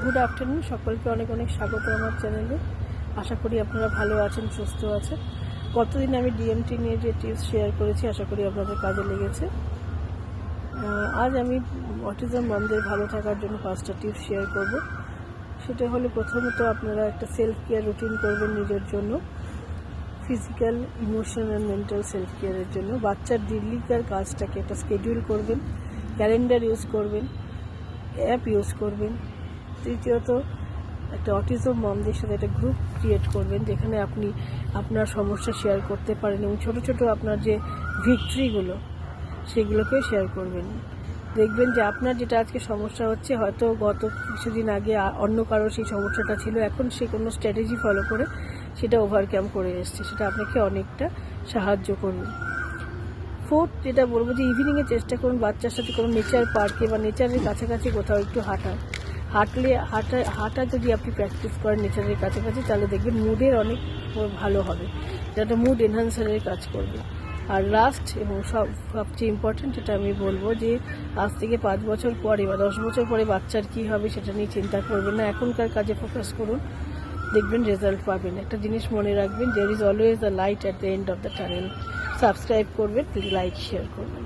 Good afternoon, সকলকে অনেক অনেক স্বাগত আমার চ্যানেলে। আশা করি আপনারা ভালো আছেন, সুস্থ আছেন। কতদিন আমি ডিএমটি নিয়ে যে টিপস শেয়ার করেছি, আশা করি আপনাদের কাজে লেগেছে। আজ আমি অটিজম মামদের ভালো থাকার জন্য 5টা টিপস শেয়ার করব। সেটা হলো, প্রথমত আপনারা একটা সেলফ কেয়ার রুটিন করবেন নিজের জন্য, physical, emotional and mental self কেয়ারের জন্য। বাচ্চার ডেইলিকার কাজটাকে একটা স্কেডিউল করবেন, ক্যালেন্ডার ইউজ করবেন, অ্যাপ ইউজ করবেন। তৃতীয়ত, একটা অটিজম মমদের সাথে একটা গ্রুপ ক্রিয়েট করবেন, যেখানে আপনি আপনার সমস্যা শেয়ার করতে পারেন এবং ছোটো ছোটো আপনার যে ভিক্টরিগুলো সেগুলোকেও শেয়ার করবেন। দেখবেন যে আপনার যেটা আজকে সমস্যা হচ্ছে, হয়তো গত কিছুদিন আগে অন্য কারো সেই সমস্যাটা ছিল, এখন সে কোনো স্ট্র্যাটেজি ফলো করে সেটা ওভারকাম করে এসছে, সেটা আপনাকে অনেকটা সাহায্য করবে। ফোর্থ, যেটা বলবো যে ইভিনিংয়ে চেষ্টা করুন বাচ্চার সাথে কোনো নেচার পার্কে বা নেচারের কাছাকাছি কোথাও একটু হাঁটা যদি আপনি প্র্যাকটিস করেন নেচারের কাছাকাছি, তাহলে দেখবেন মুডের অনেক ভালো হবে, যেটা মুড এনহান্সারের কাজ করবে। আর লাস্ট এবং সবচেয়ে ইম্পর্টেন্ট যেটা আমি বলবো, যে আজ থেকে 5 বছর পরে বা 10 বছর পরে বাচ্চার কী হবে সেটা নিয়ে চিন্তা করবেন না, এখনকার কাজে ফোকাস করুন, দেখবেন রেজাল্ট পাবেন। একটা জিনিস মনে রাখবেন, there is always a light at the end of the tunnel. Subscribe করবেন, লাইক শেয়ার করবেন।